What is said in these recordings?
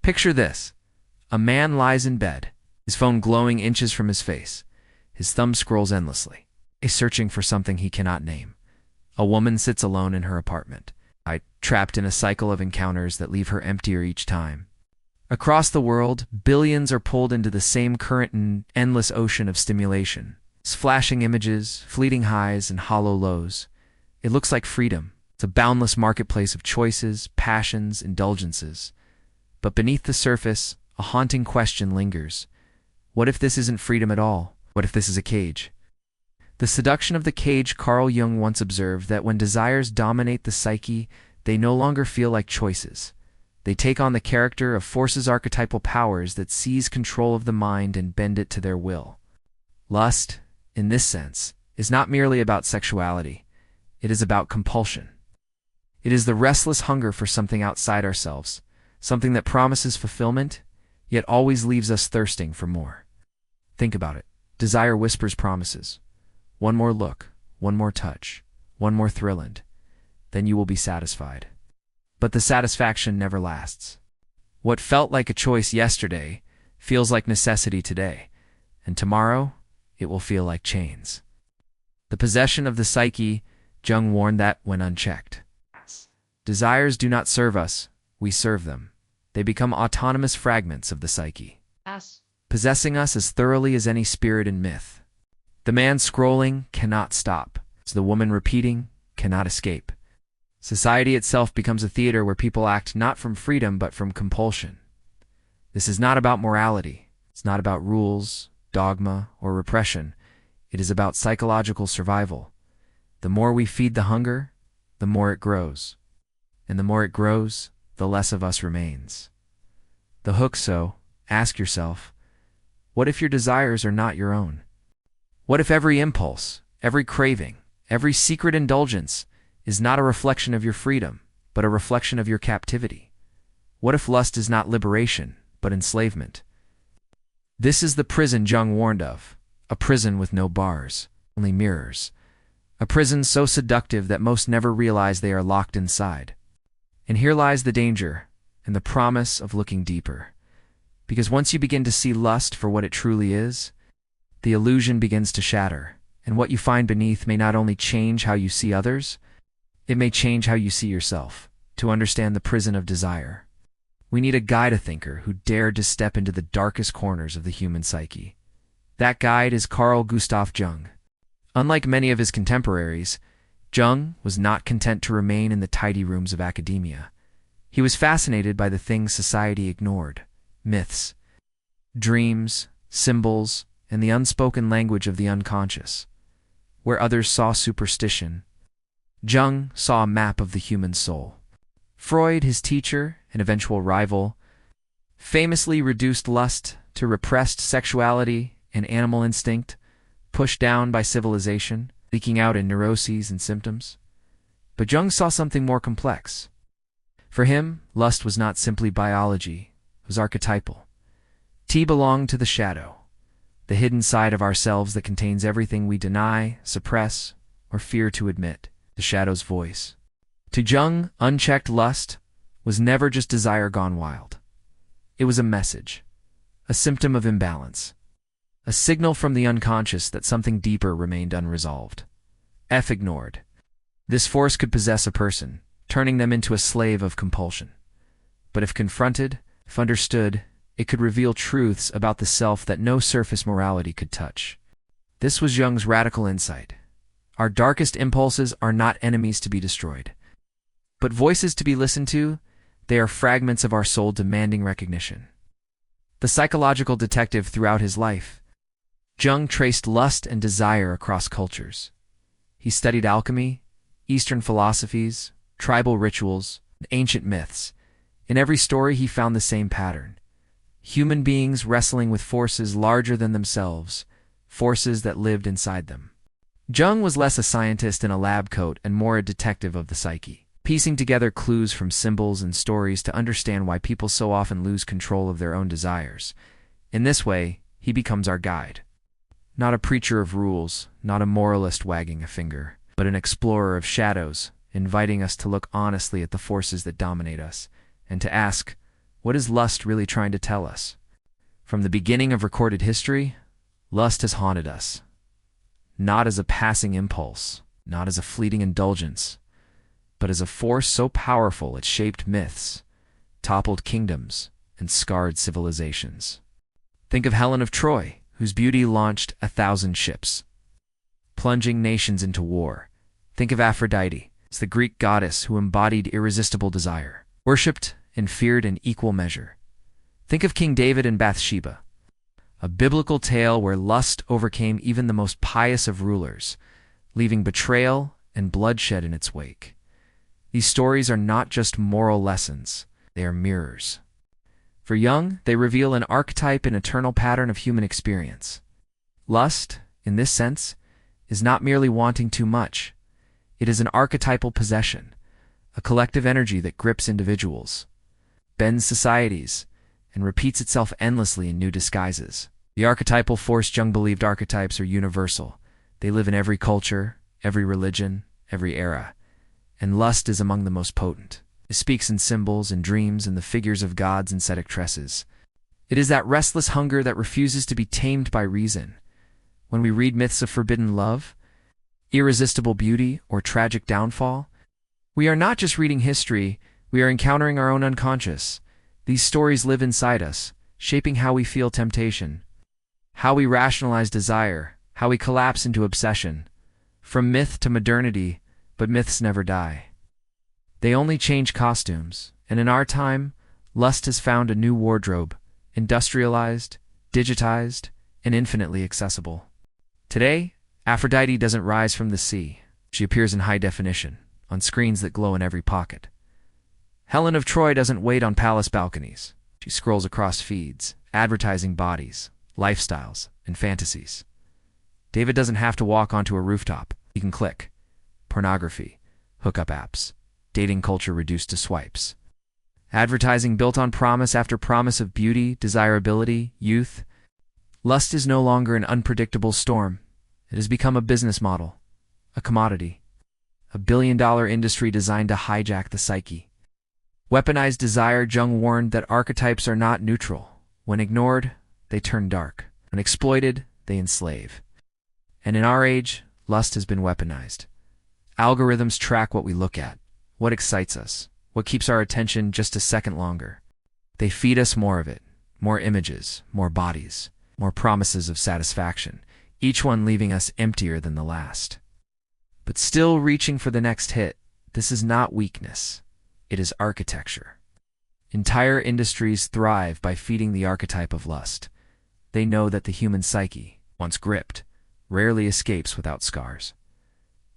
Picture this. A man lies in bed, his phone glowing inches from his face. His thumb scrolls endlessly, searching for something he cannot name. A woman sits alone in her apartment, trapped in a cycle of encounters that leave her emptier each time. Across the world, billions are pulled into the same current and endless ocean of stimulation. Flashing images, fleeting highs, and hollow lows. It looks like freedom. It's a boundless marketplace of choices, passions, indulgences. But beneath the surface, a haunting question lingers. What if this isn't freedom at all? What if this is a cage? The seduction of the cage. Carl Jung once observed that when desires dominate the psyche, they no longer feel like choices. They take on the character of forces, archetypal powers that seize control of the mind and bend it to their will. Lust, in this sense, is not merely about sexuality. It is about compulsion. It is the restless hunger for something outside ourselves, something that promises fulfillment, yet always leaves us thirsting for more. Think about it. Desire whispers promises. One more look, one more touch, one more thrill, and then you will be satisfied. But the satisfaction never lasts. What felt like a choice yesterday feels like necessity today, and tomorrow it will feel like chains. The possession of the psyche, Jung warned that when unchecked. Desires do not serve us, we serve them. They become autonomous fragments of the psyche, possessing us as thoroughly as any spirit in myth. The man scrolling cannot stop, so the woman repeating cannot escape. Society itself becomes a theater where people act not from freedom but from compulsion. This is not about morality. It's not about rules, dogma, or repression. It is about psychological survival. The more we feed the hunger, the more it grows. And the more it grows, the less of us remains. The hook. So, ask yourself, what if your desires are not your own? What if every impulse, every craving, every secret indulgence is not a reflection of your freedom, but a reflection of your captivity? What if lust is not liberation, but enslavement? This is the prison Jung warned of, a prison with no bars, only mirrors. A prison so seductive that most never realize they are locked inside. And here lies the danger and the promise of looking deeper. Because once you begin to see lust for what it truly is, the illusion begins to shatter, and what you find beneath may not only change how you see others, it may change how you see yourself. To understand the prison of desire, we need a guide, a thinker who dared to step into the darkest corners of the human psyche. That guide is Carl Gustav Jung. Unlike many of his contemporaries, Jung was not content to remain in the tidy rooms of academia. He was fascinated by the things society ignored: myths, dreams, symbols, and the unspoken language of the unconscious. Where others saw superstition, Jung saw a map of the human soul. Freud, his teacher and eventual rival, famously reduced lust to repressed sexuality and animal instinct, pushed down by civilization, leaking out in neuroses and symptoms. But Jung saw something more complex. For him, lust was not simply biology, it was archetypal. T belonged to the shadow, the hidden side of ourselves that contains everything we deny, suppress, or fear to admit. The shadow's voice. To Jung, unchecked lust was never just desire gone wild. It was a message, a symptom of imbalance, a signal from the unconscious that something deeper remained unresolved. F ignored. This force could possess a person, turning them into a slave of compulsion. But if confronted, if understood, it could reveal truths about the self that no surface morality could touch. This was Jung's radical insight. Our darkest impulses are not enemies to be destroyed, but voices to be listened to. They are fragments of our soul demanding recognition. The psychological detective throughout his life, Jung traced lust and desire across cultures. He studied alchemy, Eastern philosophies, tribal rituals, and ancient myths. In every story he found the same pattern: human beings wrestling with forces larger than themselves, forces that lived inside them. Jung was less a scientist in a lab coat and more a detective of the psyche, piecing together clues from symbols and stories to understand why people so often lose control of their own desires. In this way, he becomes our guide. Not a preacher of rules, not a moralist wagging a finger, but an explorer of shadows, inviting us to look honestly at the forces that dominate us, and to ask, What is lust really trying to tell us? From the beginning of recorded history, lust has haunted us. Not as a passing impulse, not as a fleeting indulgence, but as a force so powerful it shaped myths, toppled kingdoms, and scarred civilizations. Think of Helen of Troy, whose beauty launched 1,000 ships, plunging nations into war. Think of Aphrodite, as the Greek goddess who embodied irresistible desire, worshipped and feared in equal measure. Think of King David and Bathsheba, a biblical tale where lust overcame even the most pious of rulers, leaving betrayal and bloodshed in its wake. These stories are not just moral lessons, they are mirrors. For Jung, they reveal an archetype and eternal pattern of human experience. Lust, in this sense, is not merely wanting too much. It is an archetypal possession, a collective energy that grips individuals, bends societies, and repeats itself endlessly in new disguises. The archetypal force Jung believed archetypes are universal. They live in every culture, every religion, every era, and lust is among the most potent. It speaks in symbols and dreams and the figures of gods and ascetic tresses. It is that restless hunger that refuses to be tamed by reason. When we read myths of forbidden love, irresistible beauty, or tragic downfall, we are not just reading history, we are encountering our own unconscious. These stories live inside us, shaping how we feel temptation, how we rationalize desire, how we collapse into obsession. From myth to modernity, but myths never die. They only change costumes, and in our time, lust has found a new wardrobe, industrialized, digitized, and infinitely accessible. Today, Aphrodite doesn't rise from the sea. She appears in high definition, on screens that glow in every pocket. Helen of Troy doesn't wait on palace balconies. She scrolls across feeds, advertising bodies, lifestyles, and fantasies. David doesn't have to walk onto a rooftop. He can click. Pornography, hookup apps, dating culture reduced to swipes. Advertising built on promise after promise of beauty, desirability, youth. Lust is no longer an unpredictable storm. It has become a business model, a commodity, a billion-dollar industry designed to hijack the psyche. Weaponized desire, Jung warned that archetypes are not neutral. When ignored, they turn dark. When exploited, they enslave. And in our age, lust has been weaponized. Algorithms track what we look at, what excites us, what keeps our attention just a second longer. They feed us more of it, more images, more bodies, more promises of satisfaction, each one leaving us emptier than the last. But still reaching for the next hit, this is not weakness. It is architecture. Entire industries thrive by feeding the archetype of lust. They know that the human psyche, once gripped, rarely escapes without scars.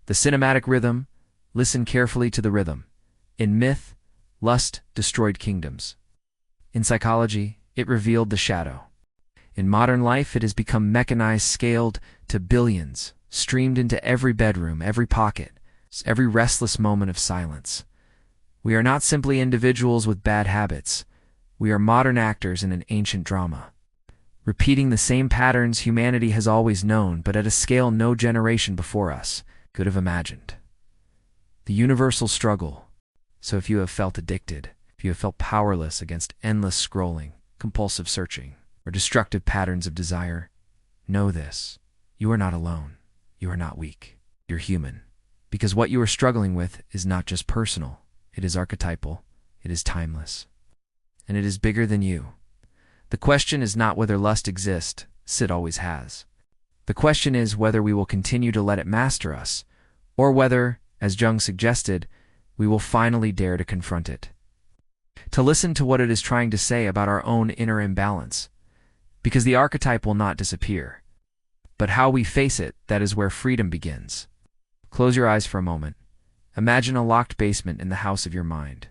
The cinematic rhythm, listen carefully to the rhythm. In myth, lust destroyed kingdoms. In psychology, it revealed the shadow. In modern life, it has become mechanized, scaled to billions, streamed into every bedroom, every pocket, every restless moment of silence. We are not simply individuals with bad habits. We are modern actors in an ancient drama, repeating the same patterns humanity has always known, but at a scale no generation before us could have imagined. The universal struggle. So if you have felt addicted, if you have felt powerless against endless scrolling, compulsive searching, or destructive patterns of desire, know this. You are not alone. You are not weak. You're human. Because what you are struggling with is not just personal. It is archetypal. It is timeless. And it is bigger than you. The question is not whether lust exists. It always has. The question is whether we will continue to let it master us, or whether, as Jung suggested, we will finally dare to confront it. To listen to what it is trying to say about our own inner imbalance. Because the archetype will not disappear. But how we face it, that is where freedom begins. Close your eyes for a moment. Imagine a locked basement in the house of your mind.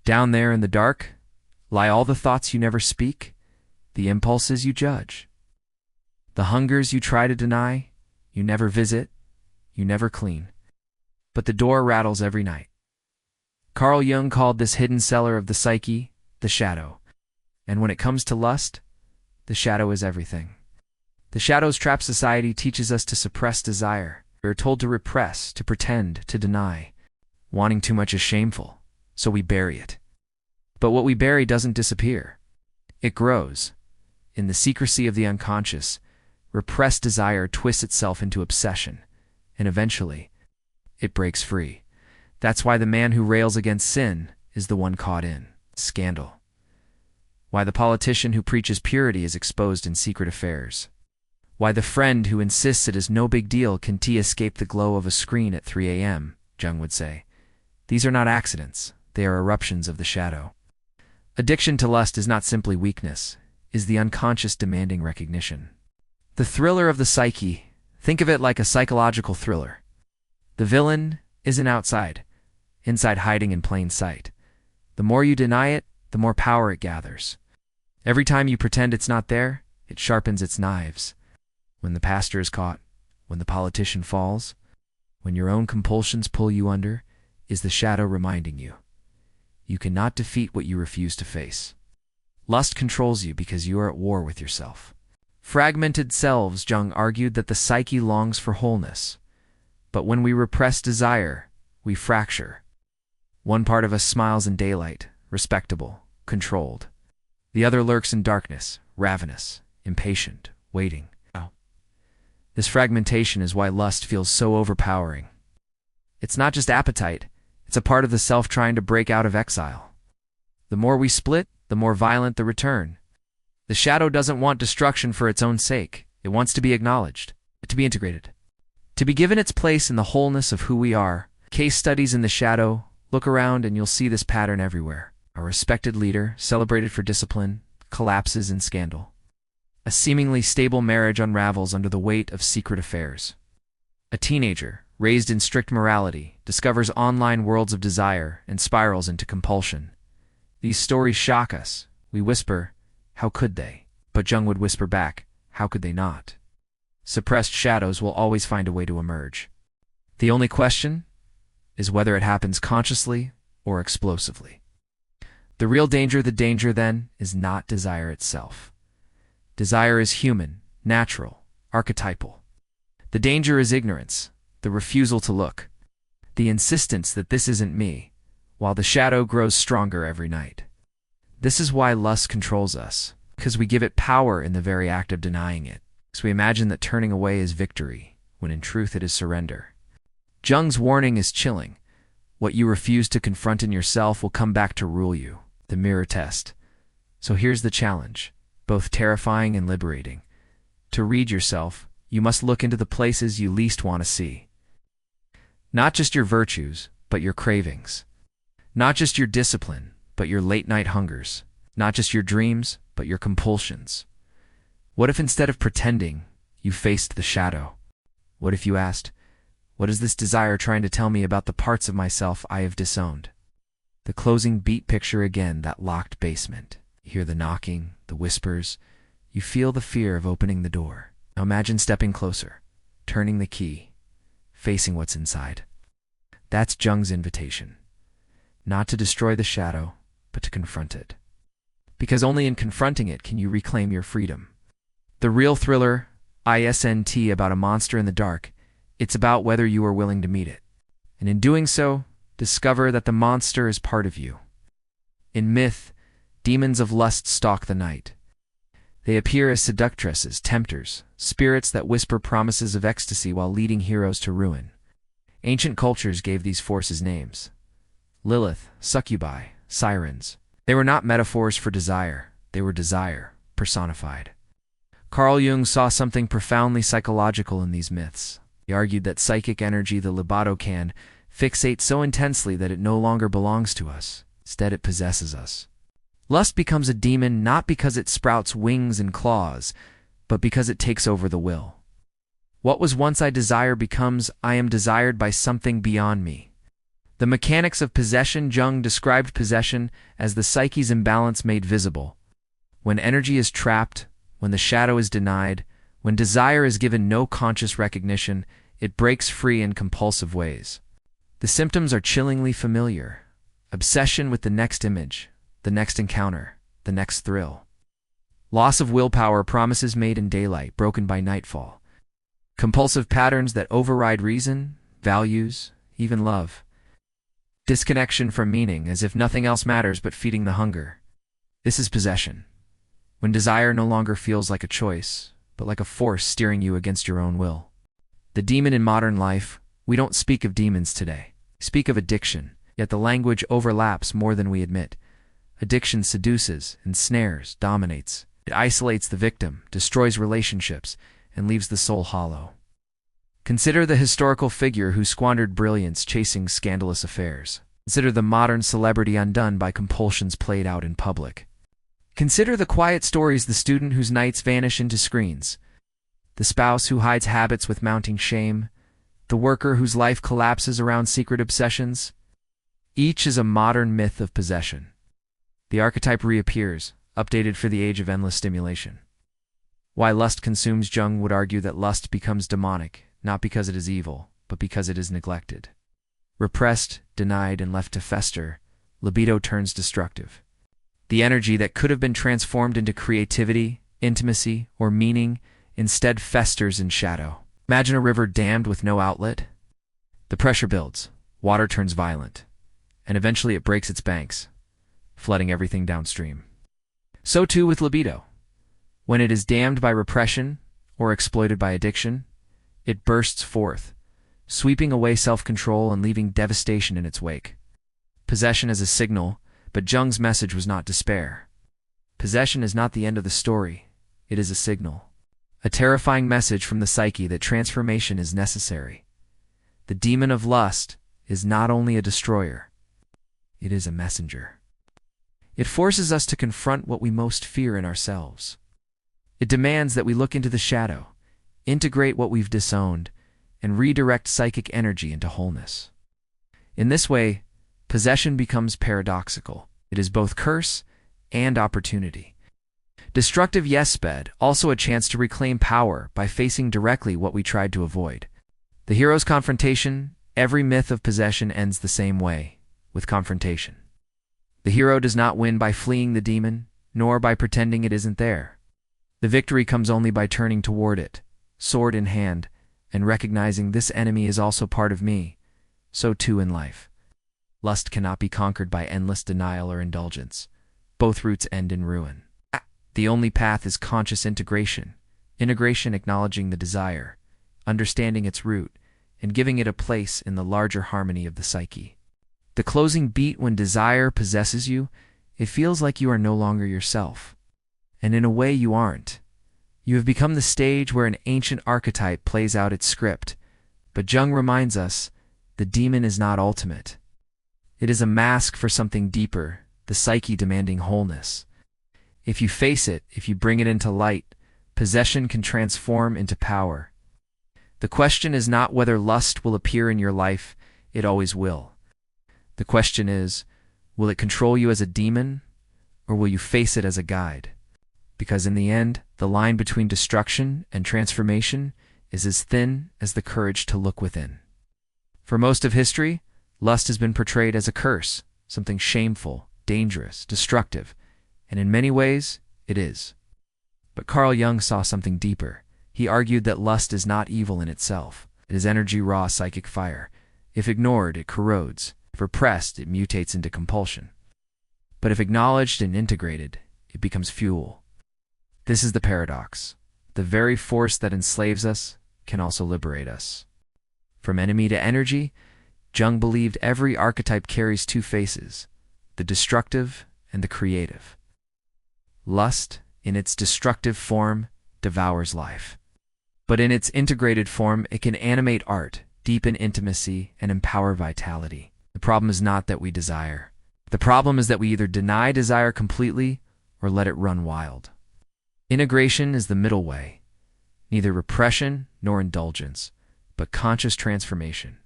Down there in the dark lie all the thoughts you never speak, the impulses you judge, the hungers you try to deny, you never visit, you never clean. But the door rattles every night. Carl Jung called this hidden cellar of the psyche the shadow. And when it comes to lust, the shadow is everything. The shadow's trap society teaches us to suppress desire. We are told to repress, to pretend, to deny. Wanting too much is shameful, so we bury it. But what we bury doesn't disappear. It grows. In the secrecy of the unconscious, repressed desire twists itself into obsession, and eventually, it breaks free. That's why the man who rails against sin is the one caught in scandal. Why the politician who preaches purity is exposed in secret affairs. Why the friend who insists it is no big deal can escape the glow of a screen at 3 a.m., Jung would say. These are not accidents, they are eruptions of the shadow. Addiction to lust is not simply weakness, is the unconscious demanding recognition. The thriller of the psyche, think of it like a psychological thriller. The villain isn't outside, inside hiding in plain sight. The more you deny it, the more power it gathers. Every time you pretend it's not there, it sharpens its knives. When the pastor is caught, when the politician falls, when your own compulsions pull you under, is the shadow reminding you. You cannot defeat what you refuse to face. Lust controls you because you are at war with yourself. Fragmented selves, Jung argued that the psyche longs for wholeness. But when we repress desire, we fracture. One part of us smiles in daylight, respectable, controlled. The other lurks in darkness, ravenous, impatient, waiting. This fragmentation is why lust feels so overpowering. It's not just appetite, it's a part of the self trying to break out of exile. The more we split, the more violent the return. The shadow doesn't want destruction for its own sake. It wants to be acknowledged, to be integrated, to be given its place in the wholeness of who we are. Case studies in the shadow, look around and you'll see this pattern everywhere. A respected leader, celebrated for discipline, collapses in scandal. A seemingly stable marriage unravels under the weight of secret affairs. A teenager, raised in strict morality, discovers online worlds of desire and spirals into compulsion. These stories shock us. We whisper, "How could they?" But Jung would whisper back, "How could they not?" Suppressed shadows will always find a way to emerge. The only question is whether it happens consciously or explosively. The real danger, then, is not desire itself. Desire is human, natural, archetypal. The danger is ignorance, the refusal to look, the insistence that this isn't me, while the shadow grows stronger every night. This is why lust controls us, because we give it power in the very act of denying it. So we imagine that turning away is victory, when in truth it is surrender. Jung's warning is chilling. What you refuse to confront in yourself will come back to rule you, the mirror test. So here's the challenge, both terrifying and liberating. To read yourself, you must look into the places you least want to see. Not just your virtues, but your cravings. Not just your discipline, but your late-night hungers. Not just your dreams, but your compulsions. What if instead of pretending, you faced the shadow? What if you asked, what is this desire trying to tell me about the parts of myself I have disowned? The closing beat picture again, that locked basement. You hear the knocking, the whispers. You feel the fear of opening the door. Now imagine stepping closer, turning the key, facing what's inside. That's Jung's invitation. Not to destroy the shadow, but to confront it. Because only in confronting it can you reclaim your freedom. The real thriller, isn't about a monster in the dark. It's about whether you are willing to meet it. And in doing so, discover that the monster is part of you. In myth, demons of lust stalk the night. They appear as seductresses, tempters, spirits that whisper promises of ecstasy while leading heroes to ruin. Ancient cultures gave these forces names. Lilith, succubi, sirens. They were not metaphors for desire. They were desire, personified. Carl Jung saw something profoundly psychological in these myths. He argued that psychic energy, the libido, can fixate so intensely that it no longer belongs to us. Instead, it possesses us. Lust becomes a demon not because it sprouts wings and claws, but because it takes over the will. What was once I desire becomes I am desired by something beyond me. The mechanics of possession. Jung described possession as the psyche's imbalance made visible. When energy is trapped, when the shadow is denied, when desire is given no conscious recognition, it breaks free in compulsive ways. The symptoms are chillingly familiar. Obsession with the next image, the next encounter, the next thrill. Loss of willpower, promises made in daylight, broken by nightfall. Compulsive patterns that override reason, values, even love. Disconnection from meaning, as if nothing else matters but feeding the hunger. This is possession, when desire no longer feels like a choice, but like a force steering you against your own will. The demon in modern life, we don't speak of demons today. We speak of addiction, yet the language overlaps more than we admit. Addiction seduces, ensnares, dominates. It isolates the victim, destroys relationships, and leaves the soul hollow. Consider the historical figure who squandered brilliance chasing scandalous affairs. Consider the modern celebrity undone by compulsions played out in public. Consider the quiet stories, the student whose nights vanish into screens, the spouse who hides habits with mounting shame, the worker whose life collapses around secret obsessions. Each is a modern myth of possession. The archetype reappears, updated for the age of endless stimulation. Why lust consumes. Jung would argue that lust becomes demonic, not because it is evil, but because it is neglected. Repressed, denied, and left to fester, libido turns destructive. The energy that could have been transformed into creativity, intimacy, or meaning instead festers in shadow. Imagine a river dammed with no outlet. The pressure builds, water turns violent, and eventually it breaks its banks, flooding everything downstream. So too with libido. When it is dammed by repression or exploited by addiction, it bursts forth, sweeping away self-control and leaving devastation in its wake. Possession is a signal, but Jung's message was not despair. Possession is not the end of the story, it is a signal. A terrifying message from the psyche that transformation is necessary. The demon of lust is not only a destroyer, it is a messenger. It forces us to confront what we most fear in ourselves. It demands that we look into the shadow, integrate what we've disowned, and redirect psychic energy into wholeness. In this way, possession becomes paradoxical. It is both curse and opportunity. Destructive, yes, but also a chance to reclaim power by facing directly what we tried to avoid. The hero's confrontation. Every myth of possession ends the same way, with confrontation. The hero does not win by fleeing the demon, nor by pretending it isn't there. The victory comes only by turning toward it, sword in hand, and recognizing this enemy is also part of me. So too in life. Lust cannot be conquered by endless denial or indulgence. Both routes end in ruin. The only path is conscious integration. Integration acknowledging the desire, understanding its root, and giving it a place in the larger harmony of the psyche. The closing beat. When desire possesses you, it feels like you are no longer yourself. And in a way you aren't. You have become the stage where an ancient archetype plays out its script. But Jung reminds us, the demon is not ultimate. It is a mask for something deeper, the psyche demanding wholeness. If you face it, if you bring it into light, possession can transform into power. The question is not whether lust will appear in your life, it always will. The question is, will it control you as a demon, or will you face it as a guide? Because in the end, the line between destruction and transformation is as thin as the courage to look within. For most of history, lust has been portrayed as a curse, something shameful, dangerous, destructive, and in many ways, it is. But Carl Jung saw something deeper. He argued that lust is not evil in itself. It is energy, raw psychic fire. If ignored, it corrodes. If repressed, it mutates into compulsion. But if acknowledged and integrated, it becomes fuel. This is the paradox. The very force that enslaves us can also liberate us. From enemy to energy, Jung believed every archetype carries two faces, the destructive and the creative. Lust, in its destructive form, devours life. But in its integrated form, it can animate art, deepen intimacy, and empower vitality. The problem is not that we desire. The problem is that we either deny desire completely or let it run wild. Integration is the middle way, neither repression nor indulgence, but conscious transformation.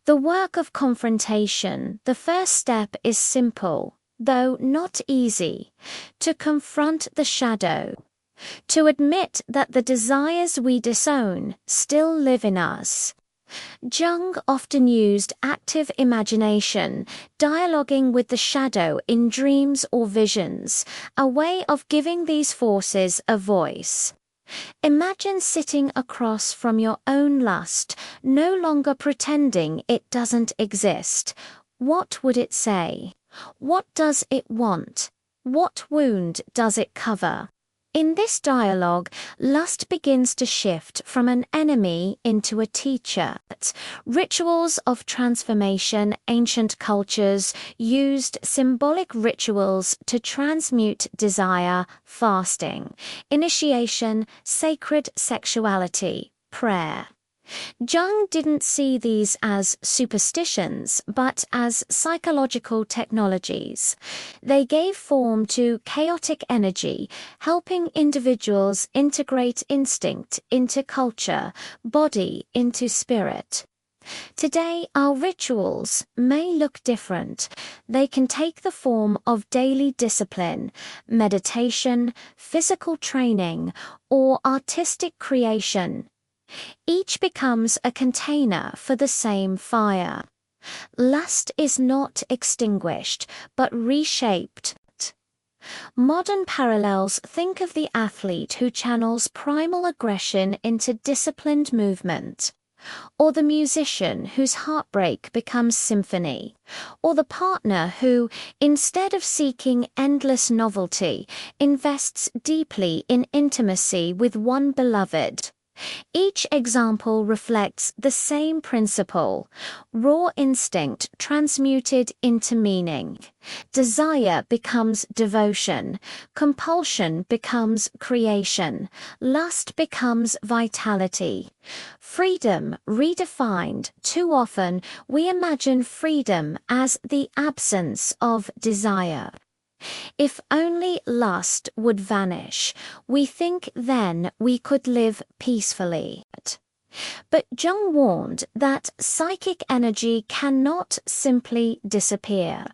The work of confrontation, the first step is simple, though not easy, to confront the shadow, to admit that the desires we disown still live in us. Jung often used active imagination, dialoguing with the shadow in dreams or visions, a way of giving these forces a voice. Imagine sitting across from your own lust, no longer pretending it doesn't exist. What would it say? What does it want? What wound does it cover? In this dialogue, lust begins to shift from an enemy into a teacher. Rituals of transformation. Ancient cultures used symbolic rituals to transmute desire: fasting, initiation, sacred sexuality, prayer. Jung didn't see these as superstitions, but as psychological technologies. They gave form to chaotic energy, helping individuals integrate instinct into culture, body into spirit. Today, our rituals may look different. They can take the form of daily discipline, meditation, physical training, or artistic creation. Each becomes a container for the same fire. Lust is not extinguished, but reshaped. Modern parallels: think of the athlete who channels primal aggression into disciplined movement, or the musician whose heartbreak becomes symphony, or the partner who, instead of seeking endless novelty, invests deeply in intimacy with one beloved. Each example reflects the same principle: raw instinct transmuted into meaning. Desire becomes devotion, compulsion becomes creation, lust becomes vitality. Freedom redefined. Too often, we imagine freedom as the absence of desire. If only lust would vanish, we think then we could live peacefully. But Jung warned that psychic energy cannot simply disappear.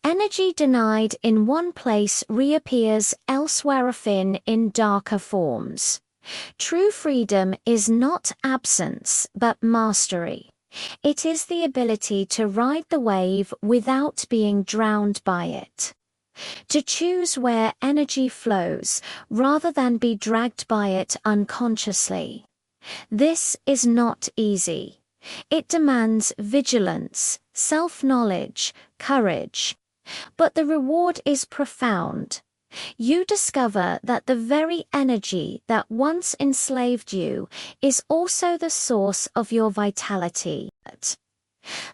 Energy denied in one place reappears elsewhere, often in darker forms. True freedom is not absence, but mastery. It is the ability to ride the wave without being drowned by it. To choose where energy flows, rather than be dragged by it unconsciously. This is not easy. It demands vigilance, self-knowledge, courage. But the reward is profound. You discover that the very energy that once enslaved you is also the source of your vitality.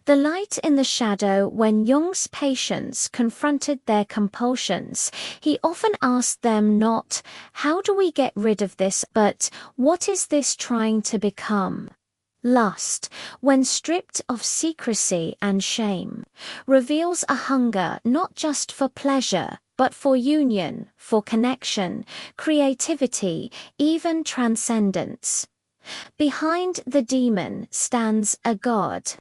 The light in the shadow. When Jung's patients confronted their compulsions, he often asked them not, "How do we get rid of this?" but, "What is this trying to become?" Lust, when stripped of secrecy and shame, reveals a hunger not just for pleasure, but for union, for connection, creativity, even transcendence. Behind the demon stands a god.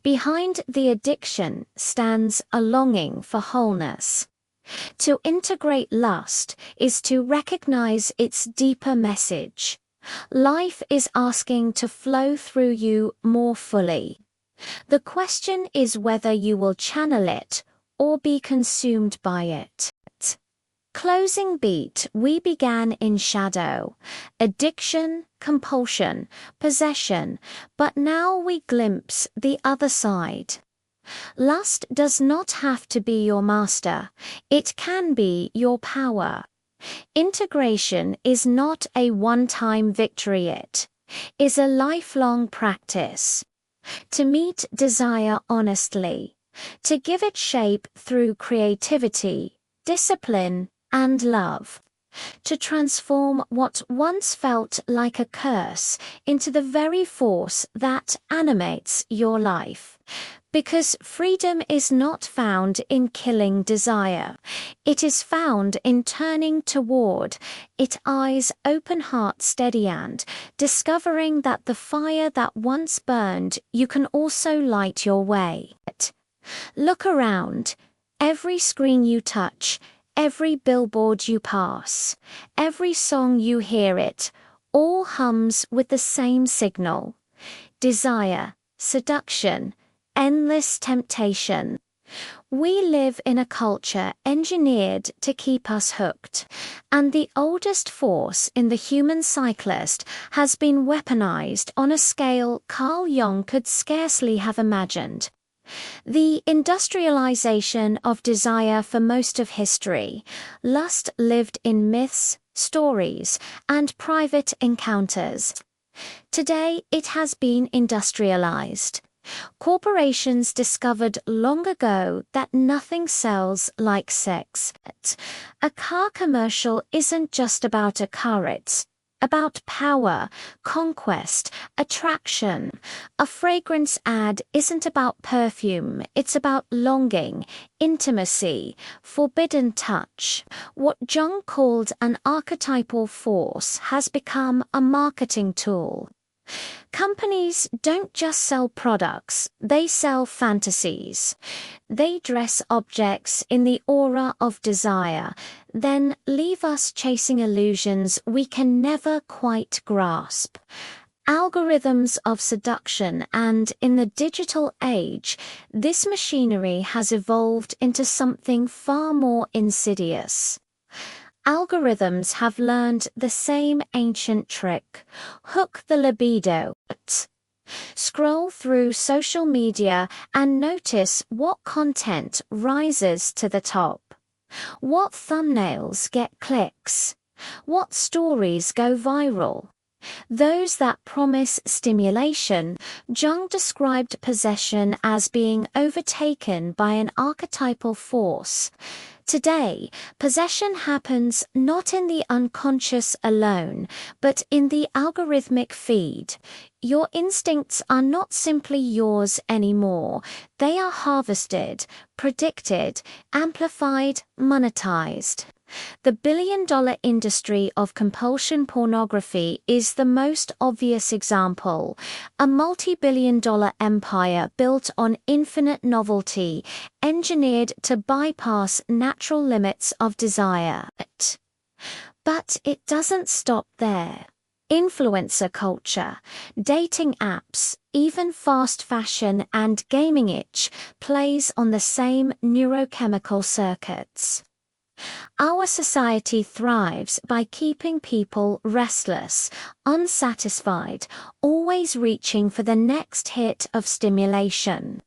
Behind the addiction stands a longing for wholeness. To integrate lust is to recognize its deeper message. Life is asking to flow through you more fully. The question is whether you will channel it or be consumed by it. Closing beat. We began in shadow, addiction, compulsion, possession, but now we glimpse the other side. Lust does not have to be your master, it can be your power. Integration is not a one-time victory, it is a lifelong practice. To meet desire honestly, to give it shape through creativity, discipline, and love. To transform what once felt like a curse into the very force that animates your life. Because freedom is not found in killing desire. It is found in turning toward it, eyes open, heart steady, and discovering that the fire that once burned you can also light your way. Look around. Every screen you touch, every billboard you pass, every song you hear, it all hums with the same signal: desire, seduction, endless temptation. We live in a culture engineered to keep us hooked, and the oldest force in the human cyclist has been weaponized on a scale Carl Jung could scarcely have imagined. The industrialization of desire for most of history, lust lived in myths, stories, and private encounters. Today it has been industrialized. Corporations discovered long ago that nothing sells like sex. A car commercial isn't just about a car, it's about power, conquest, attraction. A fragrance ad isn't about perfume, it's about longing, intimacy, forbidden touch. What Jung called an archetypal force has become a marketing tool. Companies don't just sell products, they sell fantasies. They dress objects in the aura of desire, then leave us chasing illusions we can never quite grasp. Algorithms of seduction, and in the digital age, this machinery has evolved into something far more insidious. Algorithms have learned the same ancient trick: hook the libido. Scroll through social media and notice what content rises to the top. What thumbnails get clicks? What stories go viral? Those that promise stimulation. Jung described possession as being overtaken by an archetypal force. Today, possession happens not in the unconscious alone, but in the algorithmic feed. Your instincts are not simply yours anymore. They are harvested, predicted, amplified, monetized. The billion-dollar industry of compulsion pornography is the most obvious example. A multi-billion-dollar empire built on infinite novelty, engineered to bypass natural limits of desire. But it doesn't stop there. Influencer culture, dating apps, even fast fashion and gaming itch plays on the same neurochemical circuits. Our society thrives by keeping people restless, unsatisfied, always reaching for the next hit of stimulation.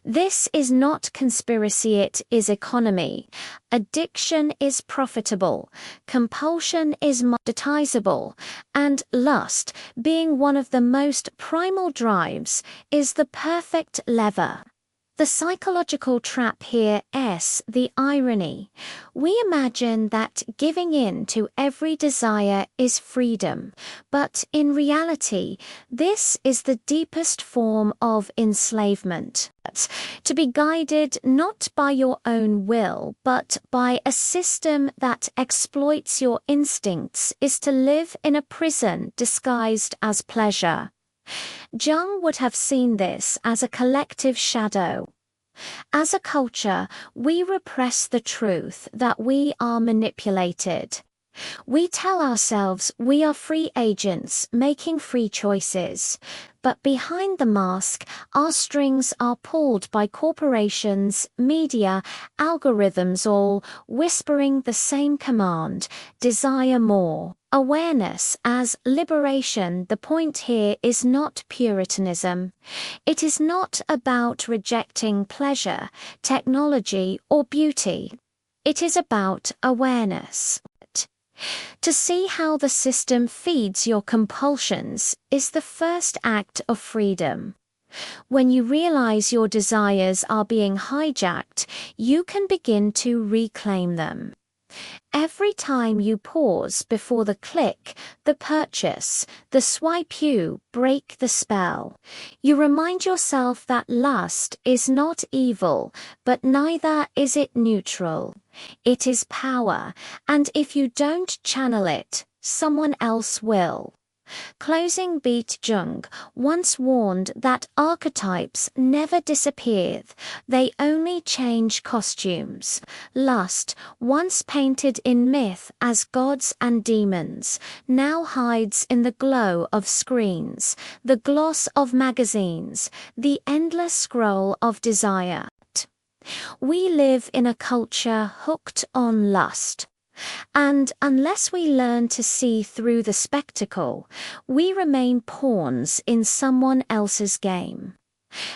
This is not conspiracy, it is economy. Addiction is profitable, compulsion is monetizable, and lust, being one of the most primal drives, is the perfect lever. The psychological trap here is the irony. We imagine that giving in to every desire is freedom, but in reality, this is the deepest form of enslavement. To be guided not by your own will, but by a system that exploits your instincts is to live in a prison disguised as pleasure. Jung would have seen this as a collective shadow. As a culture, we repress the truth that we are manipulated. We tell ourselves we are free agents making free choices, but behind the mask, our strings are pulled by corporations, media, algorithms, all whispering the same command: desire more. Awareness as liberation. The point here is not Puritanism. It is not about rejecting pleasure, technology, or beauty. It is about awareness. To see how the system feeds your compulsions is the first act of freedom. When you realize your desires are being hijacked, you can begin to reclaim them. Every time you pause before the click, the purchase, the swipe, you break the spell. You remind yourself that lust is not evil, but neither is it neutral. It is power, and if you don't channel it, someone else will. Closing beat. Jung once warned that archetypes never disappear, they only change costumes. Lust, once painted in myth as gods and demons, now hides in the glow of screens, the gloss of magazines, the endless scroll of desire. We live in a culture hooked on lust. And unless we learn to see through the spectacle, we remain pawns in someone else's game.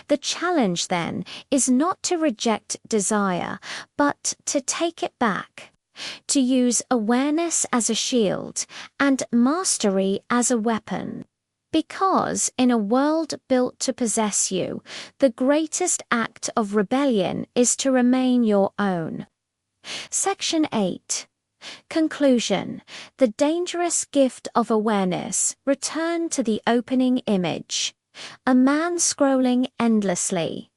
The challenge, then, is not to reject desire, but to take it back, to use awareness as a shield and mastery as a weapon. Because in a world built to possess you, the greatest act of rebellion is to remain your own. Section 8. Conclusion. The dangerous gift of awareness. Return to the opening image. A man scrolling endlessly.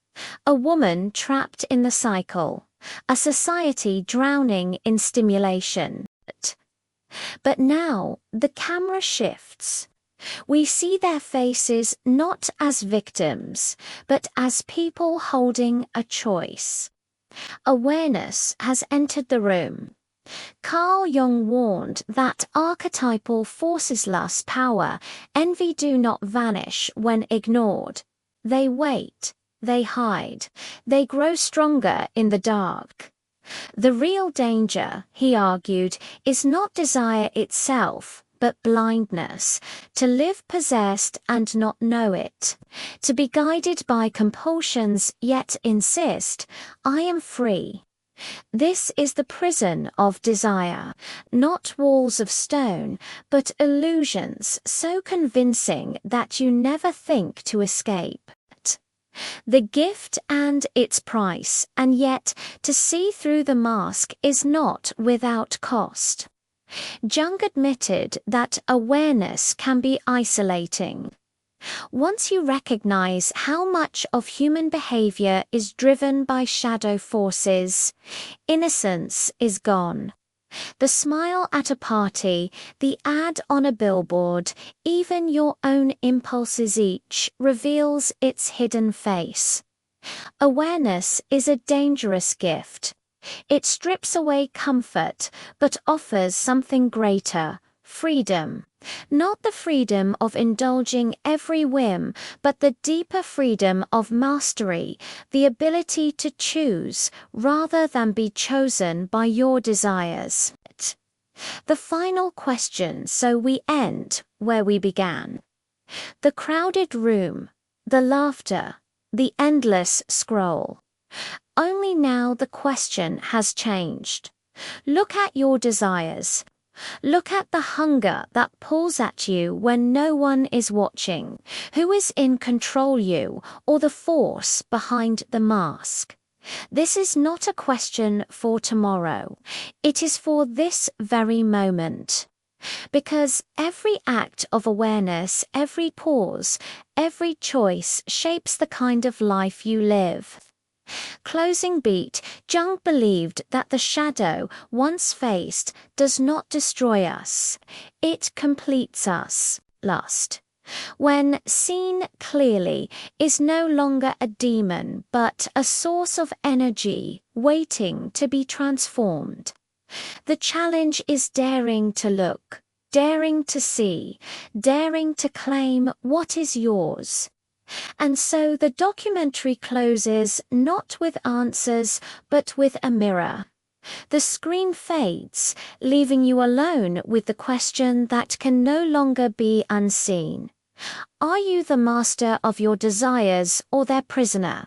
A woman trapped in the cycle. A society drowning in stimulation. But now the camera shifts. We see their faces not as victims, but as people holding a choice. Awareness has entered the room. Carl Jung warned that archetypal forces, lust, power, envy do not vanish when ignored. They wait, they hide, they grow stronger in the dark. The real danger, he argued, is not desire itself, but blindness, to live possessed and not know it, to be guided by compulsions yet insist, I am free. This is the prison of desire, not walls of stone, but illusions so convincing that you never think to escape. The gift and its price, and yet to see through the mask is not without cost. Jung admitted that awareness can be isolating. Once you recognize how much of human behavior is driven by shadow forces, innocence is gone. The smile at a party, the ad on a billboard, even your own impulses, each reveals its hidden face. Awareness is a dangerous gift. It strips away comfort, but offers something greater, freedom. Not the freedom of indulging every whim, but the deeper freedom of mastery, the ability to choose rather than be chosen by your desires. The final question, so we end where we began. The crowded room, the laughter, the endless scroll. Only now the question has changed. Look at your desires. Look at the hunger that pulls at you when no one is watching. Who is in control, you or the force behind the mask? This is not a question for tomorrow. It is for this very moment. Because every act of awareness, every pause, every choice shapes the kind of life you live. Closing beat. Jung believed that the shadow, once faced, does not destroy us. It completes us. Lust, when seen clearly, is no longer a demon, but a source of energy waiting to be transformed. The challenge is daring to look, daring to see, daring to claim what is yours. And so the documentary closes not with answers, but with a mirror. The screen fades, leaving you alone with the question that can no longer be unseen. Are you the master of your desires or their prisoner?